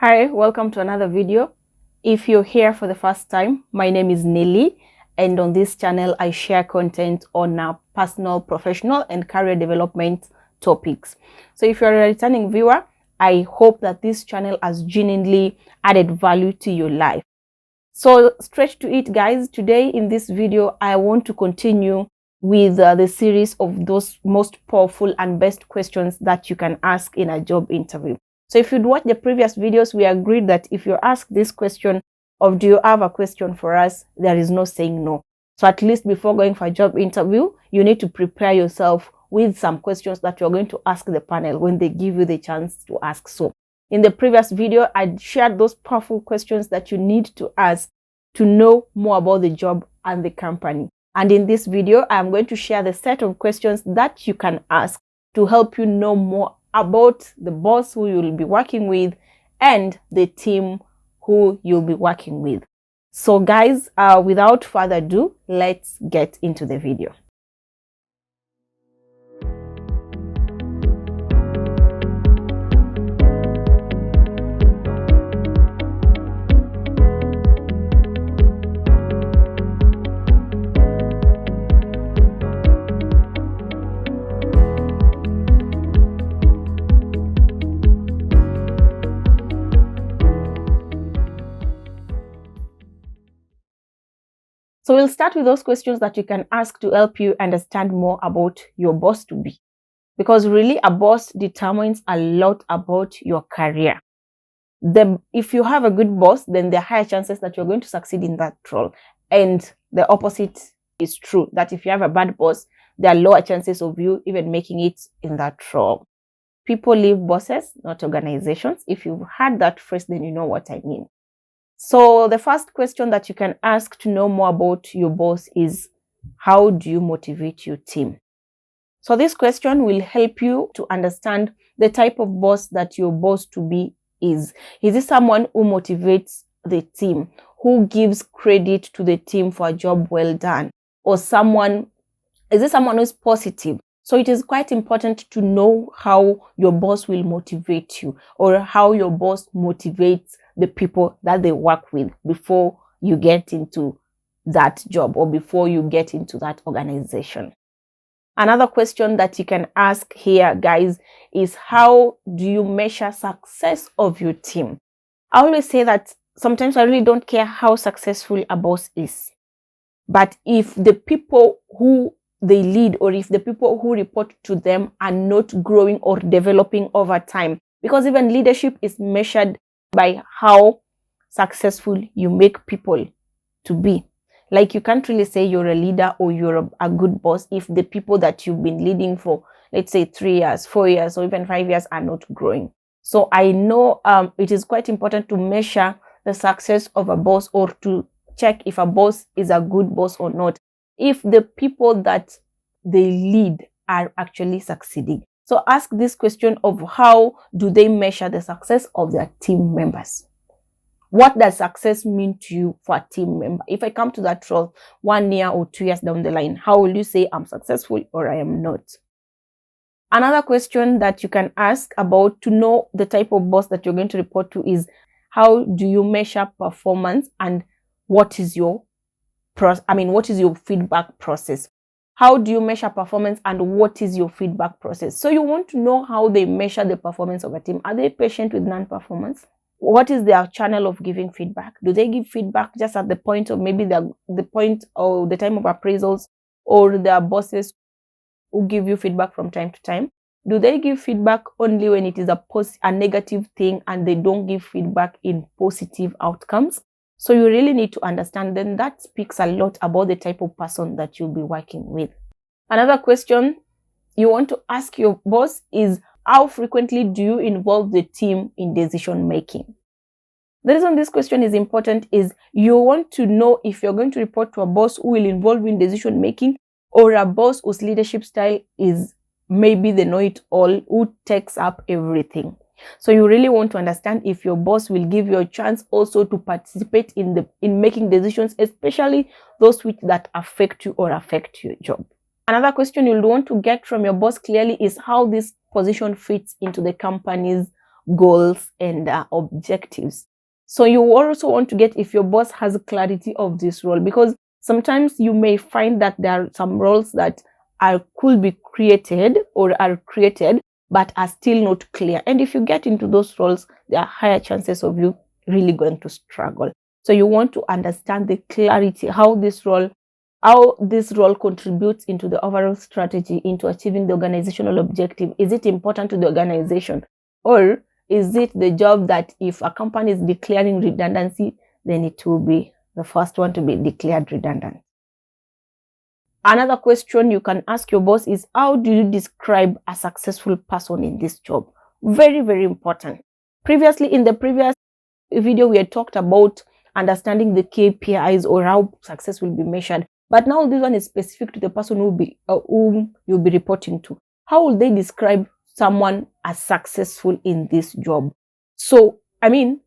Hi, welcome to another video. If you're here for the first time, my name is Nelly, and on this channel I share content on personal, professional and career development topics. So if you're a returning viewer, I hope that this channel has genuinely added value to your life. So straight to it, guys. Today in this video I want to continue with the series of those most powerful and best questions that you can ask in a job interview. So if you'd watched the previous videos, we agreed that if you're asked this question of do you have a question for us, there is no saying no. So at least before going for a job interview, you need to prepare yourself with some questions that you're going to ask the panel when they give you the chance to ask so. In the previous video, I shared those powerful questions that you need to ask to know more about the job and the company. And in this video, I'm going to share the set of questions that you can ask to help you know more about the boss who you'll be working with and the team who you'll be working with. So guys, without further ado, let's get into the video. So we'll start with those questions that you can ask to help you understand more about your boss to be. Because really a boss determines a lot about your career. If you have a good boss, then there are higher chances that you're going to succeed in that role. And the opposite is true, that if you have a bad boss, there are lower chances of you even making it in that role. People leave bosses, not organizations. If you've heard that phrase, then you know what I mean. So the first question that you can ask to know more about your boss is, how do you motivate your team? So this question will help you to understand the type of boss that your boss to be is. Is it someone who motivates the team, who gives credit to the team for a job well done? Or is it someone who is positive? So it is quite important to know how your boss will motivate you, or how your boss motivates the people that they work with before you get into that job or before you get into that organization. Another question that you can ask here, guys, is how do you measure success of your team? I always say that sometimes I really don't care how successful a boss is. But if the people who they lead, or if the people who report to them are not growing or developing over time, because even leadership is measured by how successful you make people to be. Like, you can't really say you're a leader or you're a good boss if the people that you've been leading for, let's say 3 years, 4 years, or even 5 years are not growing. So I know it is quite important to measure the success of a boss, or to check if a boss is a good boss or not, if the people that they lead are actually succeeding. So ask this question of, how do they measure the success of their team members? What does success mean to you for a team member? If I come to that role 1 year or 2 years down the line, how will you say I'm successful or I am not? Another question that you can ask about to know the type of boss that you're going to report to is, how do you measure performance, and what is your feedback process? How do you measure performance, and what is your feedback process? So you want to know how they measure the performance of a team. Are they patient with non-performance? What is their channel of giving feedback? Do they give feedback just at the point of maybe the point or the time of appraisals, or their bosses who give you feedback from time to time? Do they give feedback only when it is a negative thing, and they don't give feedback in positive outcomes? So you really need to understand. Then that speaks a lot about the type of person that you'll be working with. Another question you want to ask your boss is, how frequently do you involve the team in decision making? The reason this question is important is you want to know if you're going to report to a boss who will involve in decision making, or a boss whose leadership style is maybe the know-it-all, who takes up everything. So you really want to understand if your boss will give you a chance also to participate in making decisions, especially those that affect you or affect your job. Another question you'll want to get from your boss clearly is how this position fits into the company's goals and objectives. So you also want to get if your boss has clarity of this role, because sometimes you may find that there are some roles that could be created or are created but are still not clear. And if you get into those roles, there are higher chances of you really going to struggle. So you want to understand the clarity, how this role contributes into the overall strategy, into achieving the organizational objective. Is it important to the organization, or is it the job that if a company is declaring redundancy, then it will be the first one to be declared redundant? Another question you can ask your boss is, how do you describe a successful person in this job? Very, very important. Previously, in the previous video, we had talked about understanding the KPIs or how success will be measured. But now this one is specific to the person whom you'll be reporting to. How will they describe someone as successful in this job? So, I mean,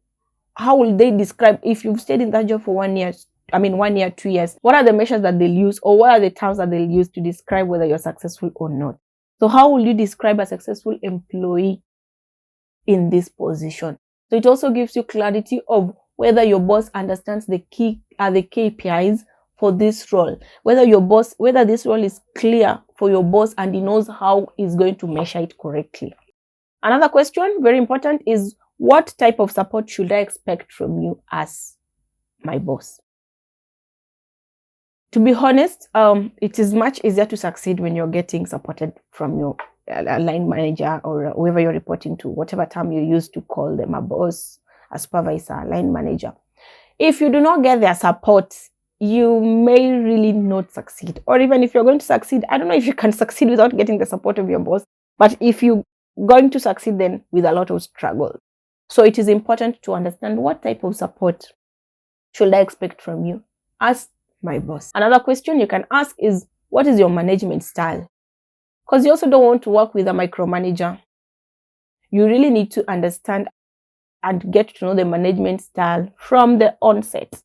how will they describe, if you've stayed in that job for 1 year, 1 year, 2 years, what are the measures that they'll use, or what are the terms that they'll use to describe whether you're successful or not? So how will you describe a successful employee in this position? So it also gives you clarity of whether your boss understands the KPIs for this role, whether this role is clear for your boss and he knows how he's going to measure it correctly. Another question, very important, is what type of support should I expect from you as my boss? To be honest, it is much easier to succeed when you're getting supported from your line manager or whoever you're reporting to, whatever term you use to call them, a boss, a supervisor, a line manager. If you do not get their support, you may really not succeed. Or even if you're going to succeed, I don't know if you can succeed without getting the support of your boss, but if you're going to succeed, then with a lot of struggle. So it is important to understand what type of support should I expect from you as my boss. Another question you can ask is, what is your management style? Because you also don't want to work with a micromanager. You really need to understand and get to know the management style from the onset.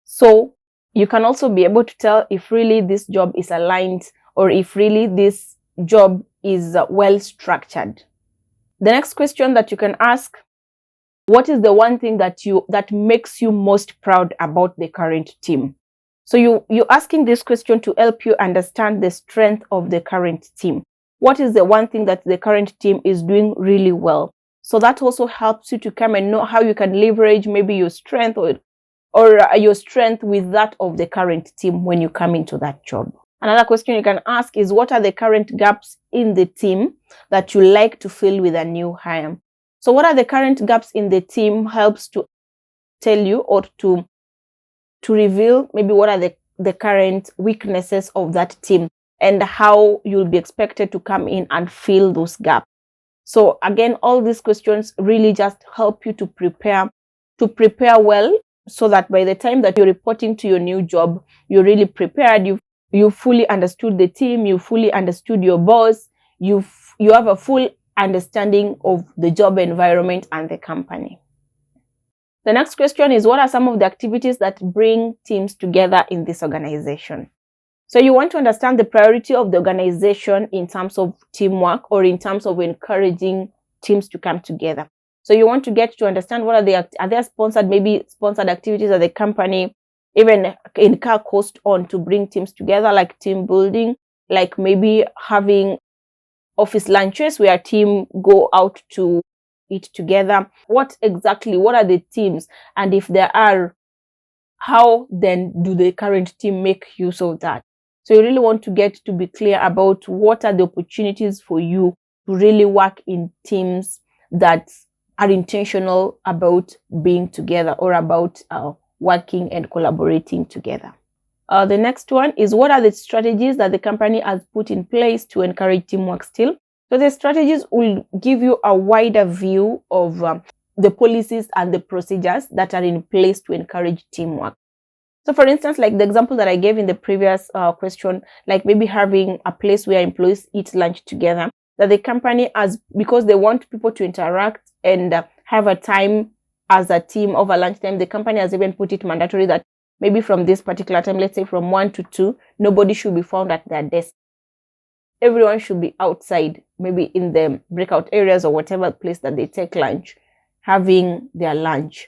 So you can also be able to tell if really this job is aligned, or if really this job is well structured. The next question that you can ask, what is the one thing that makes you most proud about the current team? So you're asking this question to help you understand the strength of the current team. What is the one thing that the current team is doing really well? So that also helps you to come and know how you can leverage maybe your strength or your strength with that of the current team when you come into that job. Another question you can ask is, what are the current gaps in the team that you like to fill with a new hire? So what are the current gaps in the team helps to tell you, or to reveal maybe what are the current weaknesses of that team and how you'll be expected to come in and fill those gaps. So again, all these questions really just help you to prepare well, so that by the time that you're reporting to your new job, you're really prepared. You fully understood the team, you fully understood your boss, you have a full understanding of the job environment and the company. The next question is, what are some of the activities that bring teams together in this organization? So you want to understand the priority of the organization in terms of teamwork, or in terms of encouraging teams to come together. So you want to get to understand what are there sponsored activities at the company, even incur cost on to bring teams together, like team building, like maybe having office lunches where a team go out to eat together. What are the teams, and if there are, how then do the current team make use of that? So you really want to get to be clear about what are the opportunities for you to really work in teams that are intentional about being together, or about working and collaborating together. The next one is, what are the strategies that the company has put in place to encourage teamwork still? So the strategies will give you a wider view of the policies and the procedures that are in place to encourage teamwork. So for instance, like the example that I gave in the previous question, like maybe having a place where employees eat lunch together, that the company has, because they want people to interact and have a time as a team over lunchtime, the company has even put it mandatory that maybe from this particular time, let's say from 1 to 2, nobody should be found at their desk. everyone should be outside, maybe in the breakout areas or whatever place that they take lunch, having their lunch.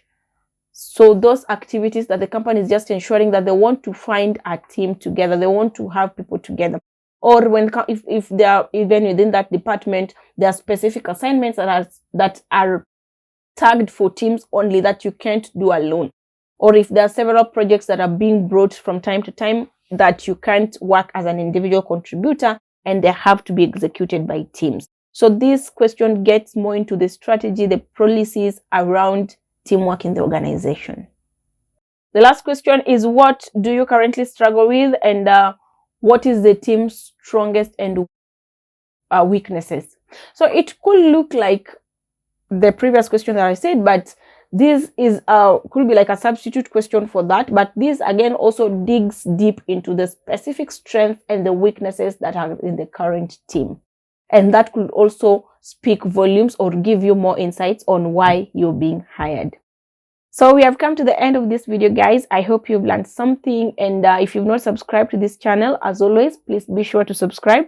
So those activities that the company is just ensuring that they want to find a team together, they want to have people together. Or if they are even within that department, there are specific assignments that are tagged for teams only, that you can't do alone. Or if there are several projects that are being brought from time to time that you can't work as an individual contributor, and they have to be executed by teams. So this question gets more into the strategy, the policies around teamwork in the organization. The last question is, what do you currently struggle with, and what is the team's strongest and weaknesses? So it could look like the previous question that I said, but this is could be like a substitute question for that. But this again also digs deep into the specific strengths and the weaknesses that are in the current team, and that could also speak volumes or give you more insights on why you're being hired. So we have come to the end of this video, guys. I hope you've learned something, and if you've not subscribed to this channel, as always, please be sure to subscribe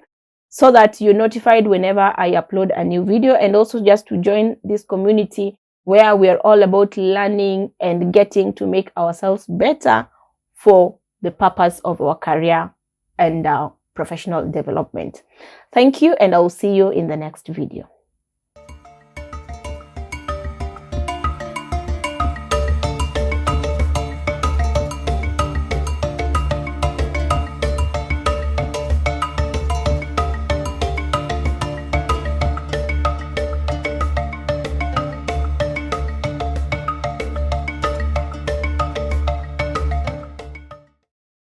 so that you're notified whenever I upload a new video, and also just to join this community where we're all about learning and getting to make ourselves better for the purpose of our career and professional development. Thank you, and I'll see you in the next video.